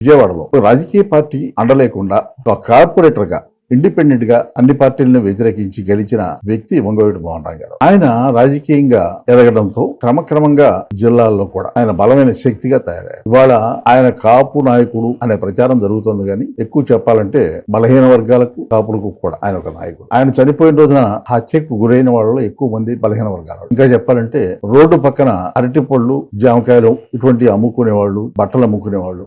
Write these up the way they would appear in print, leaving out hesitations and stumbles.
విజయవాడలో ఒక రాజకీయ పార్టీ అండలేకుండా ఒక కార్పొరేటర్ గా ఇండిపెండెంట్ గా అన్ని పార్టీలను వ్యతిరేకించి గెలిచిన వ్యక్తి వంగవీటి మోహన్ రావు గారు. ఆయన రాజకీయంగా ఎదగడంతో క్రమక్రమంగా జిల్లాల్లో కూడా ఆయన బలమైన శక్తిగా తయారయ్యారు. ఇవాళ ఆయన కాపు నాయకుడు అనే ప్రచారం జరుగుతుంది కానీ ఎక్కువ చెప్పాలంటే బలహీన వర్గాలకు కాపులకు కూడా ఆయన ఒక నాయకుడు. ఆయన చనిపోయిన రోజున హత్యకు గురైన వాళ్ళలో ఎక్కువ మంది బలహీన వర్గాలు. ఇంకా చెప్పాలంటే రోడ్డు పక్కన అరటి పళ్ళు, జామకాయలు ఇటువంటి అమ్ముకునే వాళ్ళు, బట్టలు అమ్ముకునే వాళ్ళు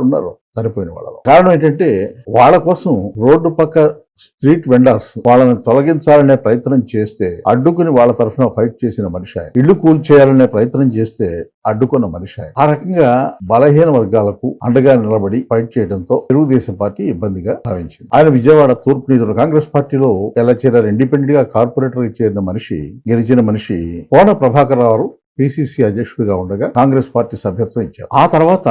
ఉన్నారు చనిపోయిన వాళ్ళలో. కారణం ఏంటంటే వాళ్ళ కోసం రోడ్డు పక్క స్ట్రీట్ వెండర్స్ వాళ్ళని తొలగించాలనే ప్రయత్నం చేస్తే అడ్డుకుని వాళ్ళ తరఫున ఫైట్ చేసిన మనిషి ఆయన. ఇళ్లు కూల్చేయాలనే ప్రయత్నం చేస్తే అడ్డుకున్న మనిషి ఆయన. ఆ రకంగా బలహీన వర్గాలకు అండగా నిలబడి ఫైట్ చేయడంతో తెలుగుదేశం పార్టీ ఇబ్బందిగా భావించింది. ఆయన విజయవాడ తూర్పు నియోజకవర్గం కాంగ్రెస్ పార్టీలో ఎలా చేరారు? ఇండిపెండెంట్ గా కార్పొరేటర్ గా చేరిన మనిషి, గెలిచిన మనిషి కోన ప్రభాకర్ రావు పిసిసి అధ్యక్షుడిగా ఉండగా కాంగ్రెస్ పార్టీ సభ్యత్వం ఇచ్చారు. ఆ తర్వాత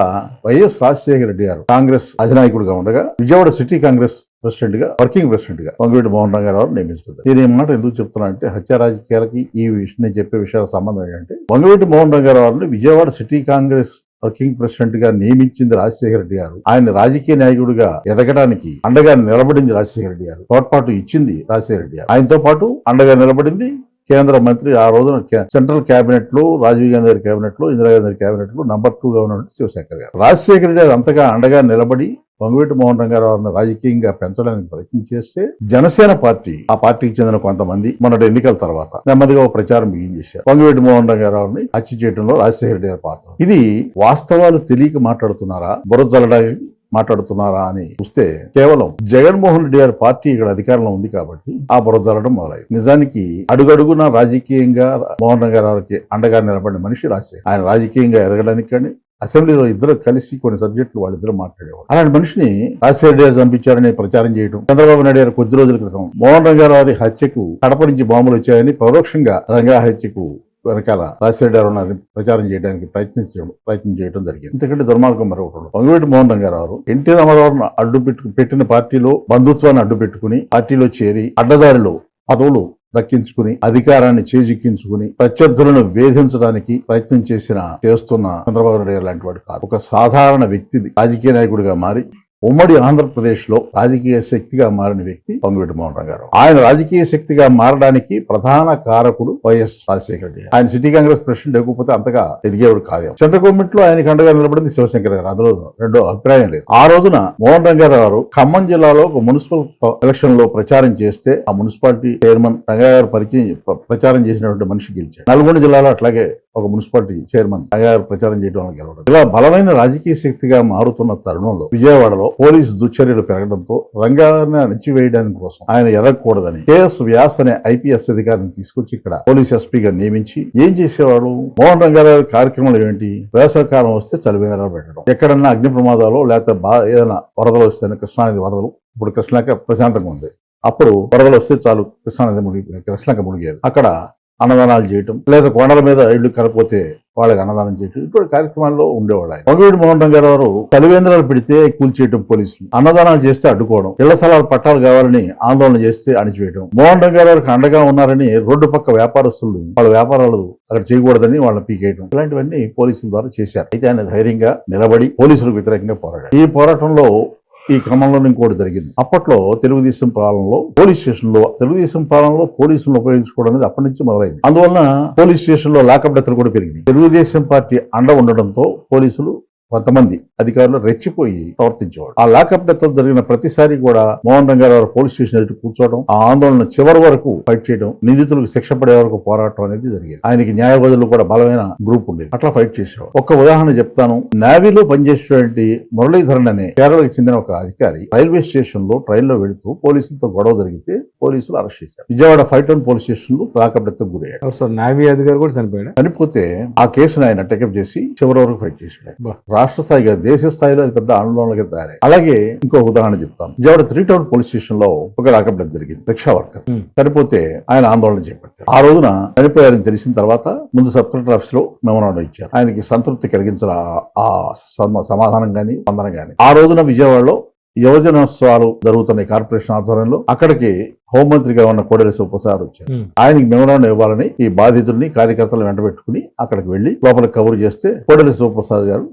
వైఎస్ రాజశేఖర రెడ్డి గారు కాంగ్రెస్ అధినాయకుడిగా ఉండగా విజయవాడ సిటీ కాంగ్రెస్ ప్రెసిడెంట్ గా, వర్కింగ్ ప్రెసిడెంట్ గా వంగవీటి మోహన్ రావు గారు నియమిస్తుంది. దీని మాట ఎందుకు చెప్తున్నా అంటే హత్య రాజకీయాలకి ఈ విషయం నేను చెప్పే విషయాల సంబంధం ఏంటంటే విజయవాడ మోహన్ రావు గారిని Vijayawada city Congress working president గా నియమించింది రాజశేఖర రెడ్డి గారు. ఆయన రాజకీయ నాయకుడిగా ఎదగడానికి అండగా నిలబడింది రాజశేఖర రెడ్డి గారు. తోడ్పాటు ఇచ్చింది రాజశేఖర రెడ్డి గారు. ఆయనతో పాటు అండగా నిలబడింది కేంద్ర మంత్రి, ఆ రోజున సెంట్రల్ కేబినెట్ లో రాజీవ్ గాంధీ గారి కేబినెట్ లో, ఇందిరాగాంధీ గారి కేబినెట్ లో నంబర్ 2 గా ఉన్న శివశంకర్ గారు. రాజశేఖర రెడ్డి గారు అంతగా అండగా నిలబడి వంగవీటి మోహన్ రావు గారిని రాజకీయంగా పెంచడానికి ప్రయత్నం చేస్తే జనసేన పార్టీ, ఆ పార్టీకి చెందిన కొంతమంది మొన్నటి ఎన్నికల తర్వాత నెమ్మదిగా ఒక ప్రచారం బిగించేశారు. వంగవీటి మోహన్ రావు గారిని హత్య చేయడంలో రాజశేఖర రెడ్డి గారి పాత్ర. ఇది వాస్తవాలు తెలియక మాట్లాడుతున్నారా, బుర్ర జల్లడానికి మాట్లాడుతున్నారా అని చూస్తే కేవలం జగన్మోహన్ రెడ్డి గారి పార్టీ ఇక్కడ అధికారంలో ఉంది కాబట్టి ఆ బురదలడం మొదలైంది. నిజానికి అడుగడుగున రాజకీయంగా మోహన్ రావు గారికి అండగా నిలబడిన మనిషి రాజశేఖర్. ఆయన రాజకీయంగా ఎదగడానికి కానీ అసెంబ్లీలో ఇద్దరు కలిసి కొన్ని సబ్జెక్టులు వాళ్ళిద్దరు మాట్లాడేవారు. అలాంటి మనిషిని రాజశేఖర రెడ్డి గారు చంపించారని ప్రచారం చేయడం, చంద్రబాబు నాయుడు గారు కొద్ది రోజుల క్రితం మోహన్ రావు గారి హత్యకు కడప నుంచి బాంబులు వచ్చాయని పరోక్షంగా రంగా హత్యకు వెనకాల రాజశేఖర గారు ప్రచారం చేయడానికి ప్రయత్నం చేయడం జరిగింది. ఎందుకంటే దుర్మార్గం మరొకటి వంగవీటి మోహన్ రావు గారు ఎన్టీ రామారావును పెట్టిన పార్టీలో బంధుత్వాన్ని అడ్డు పెట్టుకుని పార్టీలో చేరి అడ్డదారిలో పదవులు దక్కించుకుని అధికారాన్ని చేజిక్కించుకుని ప్రత్యర్థులను వేధించడానికి ప్రయత్నం చేస్తున్న చంద్రబాబు నాయుడు లాంటి వాడు కాదు. ఒక సాధారణ వ్యక్తి రాజకీయ నాయకుడిగా మారి ఉమ్మడి ఆంధ్రప్రదేశ్ లో రాజకీయ శక్తిగా మారిన వ్యక్తి వంగవీటి మోహన్ రావు గారు. ఆయన రాజకీయ శక్తిగా మారడానికి ప్రధాన కారకుడు వైఎస్ రాజశేఖర రెడ్డి. ఆయన సిటీ కాంగ్రెస్ ప్రెసిడెంట్ లేకపోతే అంతగా ఎదిగేవాడు కాదు. సెంట్రల్ గవర్నమెంట్ లో ఆయనకు అండగా నిలబడింది శివశంకర్ గారు. అందులో రెండో అభిప్రాయం లేదు. ఆ రోజున మోహన్ రావు గారు ఖమ్మం జిల్లాలో ఒక మున్సిపల్ ఎలక్షన్ లో ప్రచారం చేస్తే ఆ మున్సిపాలిటీ చైర్మన్ రంగా గారు ప్రచారం చేసినటువంటి మనిషి గెలిచాడు. నల్గొండ జిల్లాలో అట్లాగే ఒక మున్సిపాలిటీ చైర్మన్ రంగా గారు ప్రచారం చేయడం వల్ల గెలవడం. ఇలా బలమైన రాజకీయ శక్తిగా మారుతున్న తరుణంలో విజయవాడలో పోలీసు దుశ్చర్యలు పెరగడంతో రంగాన్ని అణిచివేయడానికి కోసం ఆయన ఎదగకూడదని కేఎస్ వ్యాస్ అనే ఐపీఎస్ అధికారిని తీసుకొచ్చి ఇక్కడ పోలీస్ ఎస్పీగా నియమించి ఏం చేసేవాడు? మోహన్ రావు గారి కార్యక్రమాలు ఏంటి? వేసవకాలం వస్తే చలివేంద్రాలు పెట్టడం, ఎక్కడన్నా అగ్ని ప్రమాదాలు లేకపోతే ఏదైనా వరదలు వస్తే, కృష్ణానది వరదలు, ఇప్పుడు కృష్ణాక ప్రశాంతంగా ఉంది, అప్పుడు వరదలు వస్తే చాలు కృష్ణానది కృష్ణాక మునిగేది. అక్కడ అన్నదానాలు చేయటం, లేదా కొండల మీద ఇళ్లు కలపోతే వాళ్ళకి అన్నదానం చేయటం, ఇటువంటి కార్యక్రమాల్లో ఉండేవాళ్ళు. వంగవీటి మోహన్ రావు గారు చలివేంద్రాలు పెడితే కూల్చేయటం, పోలీసులు అన్నదానాలు చేస్తే అడ్డుకోవడం, ఇళ్ల స్థలాలు పట్టాలు కావాలని ఆందోళన చేస్తే అణిచివేయడం, మోహన్ రావు గారికి అండగా ఉన్నారని రోడ్డు పక్క వ్యాపారస్తులు వాళ్ళ వ్యాపారాలు అక్కడ చేయకూడదని వాళ్ళని పీకేయడం, ఇలాంటివన్నీ పోలీసుల ద్వారా చేశారు. అయితే ఆయన ధైర్యంగా నిలబడి పోలీసులకు వ్యతిరేకంగా పోరాడారు. ఈ పోరాటంలో ఈ క్రమంలో ఇంకోటి జరిగింది. అప్పట్లో తెలుగుదేశం పాలనలో తెలుగుదేశం పాలనలో పోలీసులను ఉపయోగించుకోవడం అనేది అప్పటి నుంచి మొదలైంది. అందువలన పోలీస్ స్టేషన్ లో లాకప్ డెత్లు కూడా పెరిగింది. తెలుగుదేశం పార్టీ అండ ఉండడంతో పోలీసులు కొంతమంది అధికారులు రెచ్చిపోయి ప్రవర్తించేవాడు. ఆ లాకప్ డెత్ జరిగిన ప్రతిసారి కూడా మోహన్ రావు గారు పోలీస్ స్టేషన్ ఎదుటి కూర్చోవడం, ఆ ఆందోళన చివరి వరకు ఫైట్ చేయడం, నిందితులకు శిక్ష పడే వరకు పోరాటం అనేది జరిగేది. ఆయనకి న్యాయవాదులు కూడా బలమైన గ్రూప్ ఉండేది. అట్లా ఫైట్ చేసేవాడు. ఒక్క ఉదాహరణ చెప్తాను. నేవీలో పనిచేసేటువంటి మురళీధరన్ అనే కేరళకు చెందిన ఒక అధికారి రైల్వే స్టేషన్ లో ట్రైన్ లో వెళుతూ పోలీసులతో గొడవ జరిగితే పోలీసులు అరెస్ట్ చేశారు. విజయవాడ 5 పోలీస్ స్టేషన్ లో లాకప్ డెత్ గురయ్యాడు. నేవీ అధికారి కూడా చనిపోయాడు. చనిపోతే ఆ కేసును ఆయన టేకప్ చేసి చివరి వరకు ఫైట్ చేశాడు. రాష్ట్ర స్థాయిగా, దేశ స్థాయిలో అది పెద్ద ఆందోళనగా తయారై. అలాగే ఇంకో ఉదాహరణ చెప్తాను. విజయవాడ 3 పోలీస్ స్టేషన్ లో ఒక లాకప్ డెత్ జరిగింది. రిక్షా వర్కర్ చనిపోతే ఆయన ఆందోళన చేపట్టారు. ఆ రోజున చనిపోయారని తెలిసిన తర్వాత ముందు సబ్ కలెక్టర్ ఆఫీస్ లో మెమోరాండం ఇచ్చారు. ఆయనకి సంతృప్తి కలిగించిన ఆ సమాధానం గాని స్పందన గాని. ఆ రోజున విజయవాడలో యువజనోత్సవాలు జరుగుతున్నాయి కార్పొరేషన్ ఆధ్వర్యంలో. అక్కడికి హోంమంత్రిగా ఉన్న కోడెల శివప్రసాద్ వచ్చారు. ఆయనకి మెమోరాండం ఇవ్వాలని ఈ బాధితుల్ని కార్యకర్తలు వెంట పెట్టుకుని అక్కడికి వెళ్లి లోపల కవర్ చేస్తే కోడెల శివప్రసాద్ గారు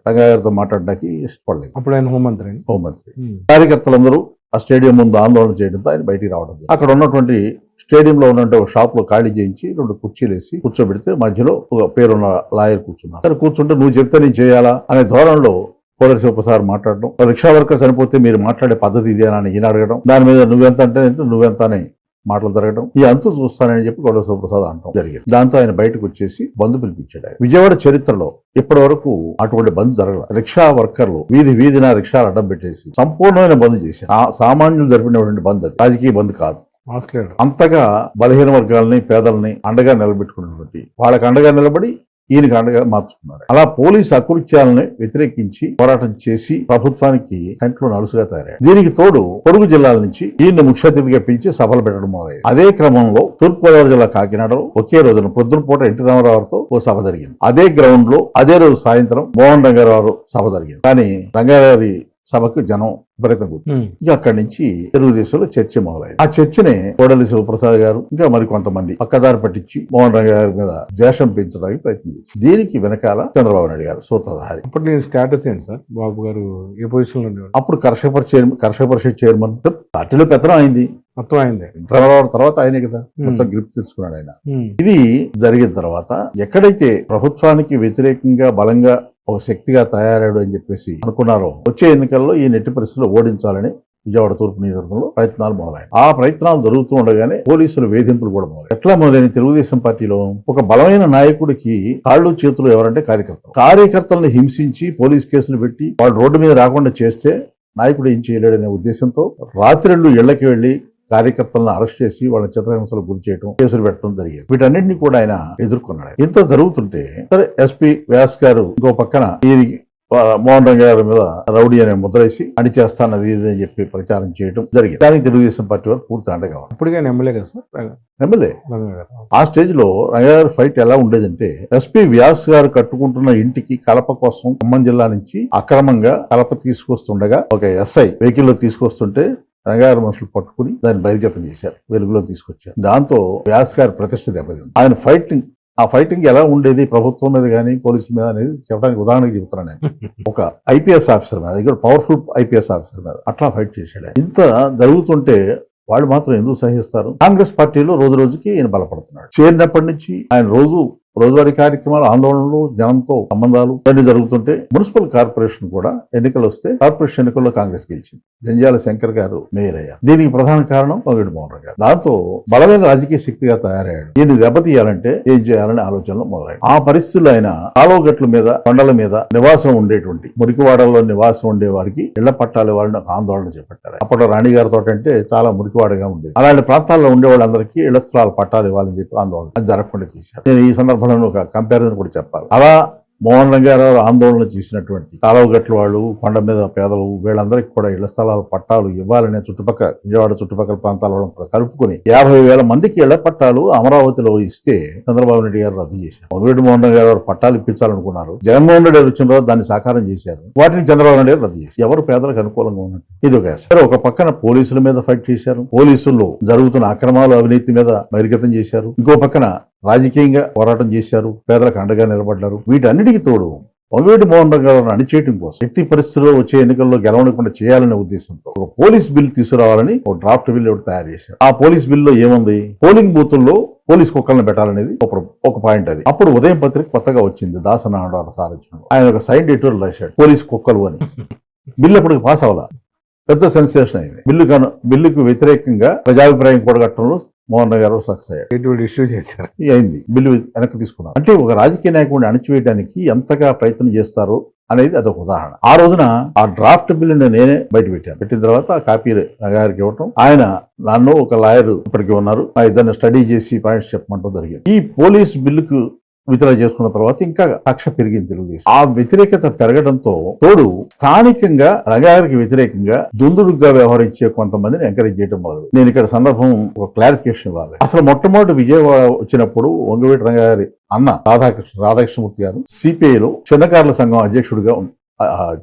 రంగా గారితో మాట్లాడడానికి ఇష్టపడలేదు. అప్పుడు ఆయన హోంమంత్రి. కార్యకర్తలందరూ ఆ స్టేడియం ముందు ఆందోళన చేయడంతో ఆయన బయటికి రావడం. అక్కడ ఉన్నటువంటి స్టేడియంలో ఉన్నటువంటి ఒక షాప్ లో ఖాళీ చేయించి 2 కుర్చీలు వేసి కూర్చోబెడితే మధ్యలో ఒక పేరున్న లాయర్ కూర్చున్నారు. సరే కూర్చుంటే నువ్వు చెప్తే నేను చేయాలా అనే ధోరణిలో కోడెల శివప్రసాద్ మాట్లాడడం, రిక్షా వర్కర్ చనిపోతే మీరు మాట్లాడే పద్ధతి ఇదేనా అని ఈయన అడగడం, దాని మీద నువ్వెంత అంటే నువ్వెంత అని మాటలు జరగడం, ఈ అంతు చూస్తానని చెప్పి కోడెల శివప్రసాద్ అంటాం జరిగింది. దాంతో ఆయన బయటకు వచ్చేసి బంద్ పిలిపించాడు. విజయవాడ చరిత్రలో ఇప్పటి వరకు అటువంటి బంద్ జరగల. రిక్షా వర్కర్లు వీధిన రిక్షాలు అడ్డం పెట్టేసి సంపూర్ణమైన బంద్ చేశారు. సామాన్యులు జరిపినటువంటి బంద్, అది రాజకీయ బంద్ కాదు. అంతగా బలహీన వర్గాలని పేదల్ని అండగా నిలబెట్టుకున్నటువంటి వాళ్ళకి అండగా నిలబడి ఈయనకి అండగా మార్చుకున్నారు. అలా పోలీసు అకృత్యాలని వ్యతిరేకించి పోరాటం చేసి ప్రభుత్వానికి కంట్లో నలుసుగా తయారయ్యారు. దీనికి తోడు పొరుగు జిల్లాల నుంచి ఈయన ముఖ్య అతిథిగా పిలిచి సభలు పెట్టడం మొదలైంది. అదే క్రమంలో తూర్పుగోదావరి జిల్లా కాకినాడలో ఒకే రోజున పొద్దున పూట ఎన్టీ రామారావుతో ఓ సభ జరిగింది. అదే గ్రౌండ్ లో అదే రోజు సాయంత్రం మోహన్ రంగారావు సభ జరిగింది. కానీ రంగారావు సభకు జనం విపరీతం కూర్చుంది. ఇంకా అక్కడి నుంచి తెలుగుదేశంలో చర్చ మొదలైంది. ఆ చర్చనే కోడెల శివప్రసాద్ గారు ఇంకా మరి కొంతమంది పక్కదారి పట్టించి మోహన్ రంగ గారి మీద ద్వేషం పెంచడానికి ప్రయత్నం చేసి దీనికి వెనకాల చంద్రబాబు నాయుడు గారు సూత్రధారి. అప్పుడు నేను స్టేటస్ ఏంటి సార్? బాబు గారు ఏ పొజిషన్ లో? అప్పుడు కర్షక పరిషత్ చైర్మన్, పార్టీలో పెత్తనం అయింది మొత్తం అయింది. తర్వాత ఆయనే కదా మొత్తం గ్రిప్ తెచ్చుకున్నాడు ఆయన. ఇది జరిగిన తర్వాత ఎక్కడైతే ప్రభుత్వానికి వ్యతిరేకంగా బలంగా ఒక శక్తిగా తయారాడు అని చెప్పేసి అనుకున్నారో, వచ్చే ఎన్నికల్లో ఈ నెట్టి పరిస్థితుల్లో ఓడించాలని విజయవాడ తూర్పు నియోజకవర్గంలో ప్రయత్నాలు మొదలయ్యాయి. ఆ ప్రయత్నాలు జరుగుతూ ఉండగానే పోలీసులు వేధింపులు కూడా మొదలయ్యాయి. ఎట్లా మొదలైన తెలుగుదేశం పార్టీలో ఒక బలమైన నాయకుడికి కాళ్ళు చేతులు ఎవరంటే కార్యకర్తలను హింసించి పోలీస్ కేసులు పెట్టి వాళ్ళు రోడ్డు మీద రాకుండా చేస్తే నాయకుడు ఏం చేయలేడనే ఉద్దేశంతో రాత్రిళ్ళు ఇళ్లకి వెళ్లి కార్యకర్తలను అరెస్ట్ చేసి వాళ్ళ చిత్రహింసలకు గురి చేయడం, కేసులు పెట్టడం జరిగింది. వీటన్నింటినీ కూడా ఆయన ఎదుర్కొన్నాడు. ఇంత జరుగుతుంటే సరే ఎస్పీ వ్యాస్ గారు ఇంకో పక్కన ఈ మోహన్ రంగ గారి మీద రౌడీ అనే ముద్రేసి అణిచేస్తానది ఇది అని చెప్పి ప్రచారం చేయడం జరిగింది. దానికి తెలుగుదేశం పార్టీ వారు పూర్తి అండగా ఉన్నారు. ఇప్పుడు ఎమ్మెల్యే కదా సార్? ఎమ్మెల్యే. ఆ స్టేజ్ లో రంగారావు ఫైట్ ఎలా ఉండేదంటే, ఎస్పీ వ్యాస్ గారు కట్టుకుంటున్న ఇంటికి కలప కోసం ఖమ్మం జిల్లా నుంచి అక్రమంగా కలప తీసుకొస్తుండగా ఒక ఎస్ఐ వెహికల్ లో తీసుకొస్తుంటే రంగారావు మనుషులు పట్టుకుని దాన్ని బహిర్గతం చేశారు, వెలుగులో తీసుకొచ్చారు. దాంతో వ్యాస్ గారి ప్రతిష్ట దెబ్బతింది. ఆయన ఫైటింగ్ ఎలా ఉండేది ప్రభుత్వం మీద కానీ పోలీసుల మీద అనేది చెప్పడానికి ఉదాహరణకి చెబుతున్నాను నేను. ఒక ఐపీఎస్ ఆఫీసర్ మీద, ఇక్కడ పవర్ఫుల్ ఐపీఎస్ ఆఫీసర్ మీద అట్లా ఫైట్ చేశాడు. ఇంత జరుగుతుంటే వాళ్ళు మాత్రం ఎందుకు సహిస్తారు? కాంగ్రెస్ పార్టీలో రోజు రోజుకి ఈయన బలపడుతున్నాడు. చేరినప్పటి నుంచి ఆయన రోజువారీ కార్యక్రమాలు, ఆందోళనలు, జనంతో సంబంధాలు అన్ని జరుగుతుంటే మున్సిపల్ కార్పొరేషన్ కూడా ఎన్నికలు వస్తే కార్పొరేషన్ ఎన్నికల్లో కాంగ్రెస్ గెలిచింది. జంజాల శంకర్ గారు మేయర్ అయ్యారు. దీనికి ప్రధాన కారణం పొంగిడి మోహన్ రావు గారు. దాంతో బలమైన రాజకీయ శక్తిగా తయారయ్యాడు. దీన్ని దెబ్బతీయాలంటే ఏం చేయాలనే ఆలోచనలో మొదలయ్యాయి. ఆ పరిస్థితుల్లో ఆయన కాలువగట్ల మీద, కొండల మీద నివాసం ఉండేటువంటి మురికివాడల్లో నివాసం ఉండే వారికి ఇళ్ల పట్టాలు ఇవ్వాలని ఒక ఆందోళన చేపట్టారు. అప్పట్లో రాణి గారితో అంటే చాలా మురికివాడగా ఉండేది. అలాంటి ప్రాంతాల్లో ఉండే వాళ్ళందరికీ ఇళ్ల స్థలాలు పట్టాలు ఇవ్వాలని చెప్పి ఆందోళన, అది జరగకుండా చేశారు. నేను ఈ సందర్భంలో ఒక కంపారిజన్ కూడా చెప్పాలి. అలా మోహన్ రంగారావు ఆందోళన చేసినటువంటి కాలువగట్ల వాళ్ళు, కొండ మీద పేదలు, వీళ్ళందరికీ కూడా ఇళ్ల స్థలాలు పట్టాలు ఇవ్వాలనే విజయవాడ చుట్టుపక్కల ప్రాంతాల కూడా కలుపుకొని 50,000 మందికి ఇళ్ల పట్టాలు అమరావతిలో ఇస్తే చంద్రబాబు నాయుడు గారు రద్దు చేశారు. మొదటి మోహన్ రంగారావు పట్టాలు ఇప్పించాలనుకున్నారు. జగన్మోహన్ రెడ్డి వచ్చిన తర్వాత దాన్ని సాకారం చేశారు. వాటిని చంద్రబాబు నాయుడు గారు రద్దు చేశారు. ఎవరు పేదలకు అనుకూలంగా ఉన్నట్టు ఇది ఒక సరే. ఒక పక్కన పోలీసుల మీద ఫైట్ చేశారు. పోలీసుల్లో జరుగుతున్న అక్రమాలు, అవినీతి మీద బహిర్గతం చేశారు. ఇంకో పక్కన రాజకీయంగా పోరాటం చేశారు, పేదలకు అండగా నిలబడ్డారు. వీటన్నిటికీ తోడు పొంగిరెడ్డి మోహన్ రావు గారిని అణిచేయడం కోసం ఎట్టి పరిస్థితుల్లో వచ్చే ఎన్నికల్లో గెలవకుండా చేయాలనే ఉద్దేశంతో ఒక పోలీస్ బిల్ తీసుకురావాలని ఒక డ్రాఫ్ట్ బిల్ ఒకటి తయారు చేశారు. ఆ పోలీస్ బిల్లో ఏముంది? పోలింగ్ బూతుల్లో పోలీస్ కుక్కలను పెట్టాలనేది ఒక పాయింట్. అది అప్పుడు ఉదయం పత్రిక కొత్తగా వచ్చింది, దాసనారాయణ సారథ్యంలో. ఆయన ఒక సైన్ ఎడిటోరియల్ రాశాడు, పోలీస్ కుక్కలు అని. బిల్లు అప్పటికి పాస్ అవ్వాల, పెద్ద సెన్సేషన్ అయింది. బిల్లుకు వ్యతిరేకంగా ప్రజాభిప్రాయం కూడగట్టడంలో మోహన్ రావు గారు సక్సెస్ అయ్యారు. ఇష్యూ చేశారు, అయింది. బిల్లు వెనక్కి తీసుకున్నారు. అంటే ఒక రాజకీయ నాయకుడిని అణచివేయడానికి ఎంతగా ప్రయత్నం చేస్తారు అనేది అదొక ఉదాహరణ. ఆ రోజున ఆ డ్రాఫ్ట్ బిల్లుని నేనే బయట పెట్టిన తర్వాత ఆ కాపీ గారికి ఇవ్వటం, ఆయన నన్ను ఒక లాయర్ ఇప్పటికీ ఉన్నారు, ఆ ఇద్దరిని స్టడీ చేసి పాయింట్స్ చెప్పమంటూ జరిగింది. ఈ పోలీస్ బిల్లుకు విత్డ్రా చేసుకున్న తర్వాత ఇంకా కక్ష పెరిగింది తెలుగుదేశం. ఆ వ్యతిరేకత పెరగడంతో తోడు స్థానికంగా రంగారికి వ్యతిరేకంగా దుందుడుగ్గా వ్యవహరించే కొంతమందిని ఎంకరేజ్ చేయడం మొదలు. నేను ఇక్కడ సందర్భం ఒక క్లారిఫికేషన్ ఇవ్వాలి. అసలు మొట్టమొదటి విజయవాడ వచ్చినప్పుడు వంగవీటి రంగారి అన్న రాధాకృష్ణమూర్తి గారు సిపిఐలో చిన్నకారుల సంఘం అధ్యక్షుడిగా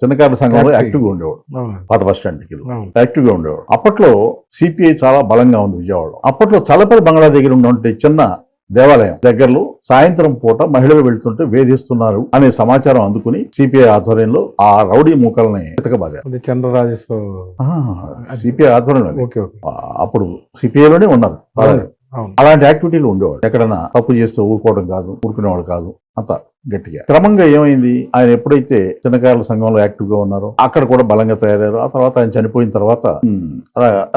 చిన్నకారుల సంఘంలో Taxi. యాక్టివ్గా ఉండేవాడు. అవును పాత బస్ స్టాండ్ దగ్గర అవును యాక్టివ్ గా ఉండేవాడు. అప్పట్లో సిపిఐ చాలా బలంగా ఉంది విజయవాడలో. అప్పట్లో చలపతి బంగ్లా దగ్గర ఉన్నటువంటి చిన్న దేవాలయం దగ్గరలో సాయంత్రం పూట మహిళలు వెళ్తుంటే వేధిస్తున్నారు అనే సమాచారం అందుకుని సిపిఐ ఆధ్వర్యంలో ఆ రౌడీ మూకల్ని ఎతకబాదారు. అది చంద్ర రాజేశ్వర సిపిఐ ఆధ్వర్యంలో ఓకే ఓకే అప్పుడు సిపిఐలోనే ఉన్నారు బాలాజీ. అవును అలాంటి యాక్టివిటీలు ఉండేవాడు. ఎక్కడన్నా తప్పు చేస్తే ఊరుకోవడం కాదు, ఊరుకునేవాడు కాదు అంత గట్టిగా. క్రమంగా ఏమైంది, ఆయన ఎప్పుడైతే చిన్నకారుల సంఘంలో యాక్టివ్ గా ఉన్నారో అక్కడ కూడా బలంగా తయారయ్యారు. ఆ తర్వాత ఆయన చనిపోయిన తర్వాత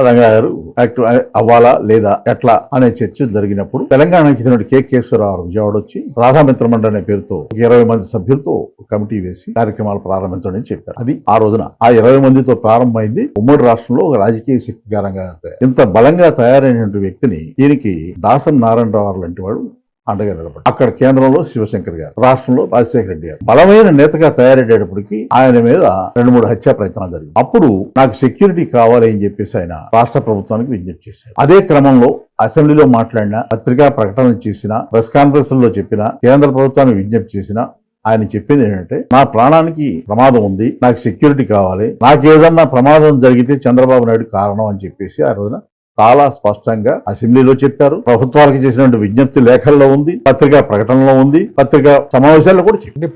రంగా గారు యాక్టివ్ అవ్వాలా లేదా ఎట్లా అనే చర్చ జరిగినప్పుడు తెలంగాణకి చెందిన కె కేశవరావు విజయవాడ వచ్చి రాధామిత్ర మండలి అనే పేరుతో 20 మంది సభ్యులతో కమిటీ వేసి కార్యక్రమాలు ప్రారంభించడం అని చెప్పారు. అది ఆ రోజున ఆ 20 మందితో ప్రారంభమైంది. ఉమ్మడి రాష్ట్రంలో ఒక రాజకీయ శక్తికారంగా ఇంత బలంగా తయారైనటువంటి వ్యక్తిని దీనికి దాసం నారాయణరావు లాంటి వాడు అండగా నిలబడి అక్కడ కేంద్రంలో శివశంకర్ గారు, రాష్ట్రంలో రాజశేఖర రెడ్డి గారు బలమైన నేతగా తయారయ్యేటప్పటికి ఆయన మీద 2-3 హత్యా ప్రయత్నాలు జరిగింది. అప్పుడు నాకు సెక్యూరిటీ కావాలి అని చెప్పేసి ఆయన రాష్ట్ర ప్రభుత్వానికి విజ్ఞప్తి చేశారు. అదే క్రమంలో అసెంబ్లీలో మాట్లాడిన, పత్రికా ప్రకటనలు చేసిన, ప్రెస్ కాన్ఫరెన్స్ లో చెప్పిన, కేంద్ర ప్రభుత్వానికి విజ్ఞప్తి చేసిన ఆయన చెప్పింది ఏంటంటే, నా ప్రాణానికి ప్రమాదం ఉంది, నాకు సెక్యూరిటీ కావాలి, నాకు ఏదన్నా ప్రమాదం జరిగితే చంద్రబాబు నాయుడు కారణం అని చెప్పేసి ఆ రోజున చాలా స్పష్టంగా అసెంబ్లీలో చెప్పారు. ప్రభుత్వాలకు చేసినటువంటి విజ్ఞప్తి లేఖల్లో ఉంది, పత్రికా ప్రకటనలో ఉంది, పత్రికా సమావేశాల్లో కూడా చెప్పారు. అంటే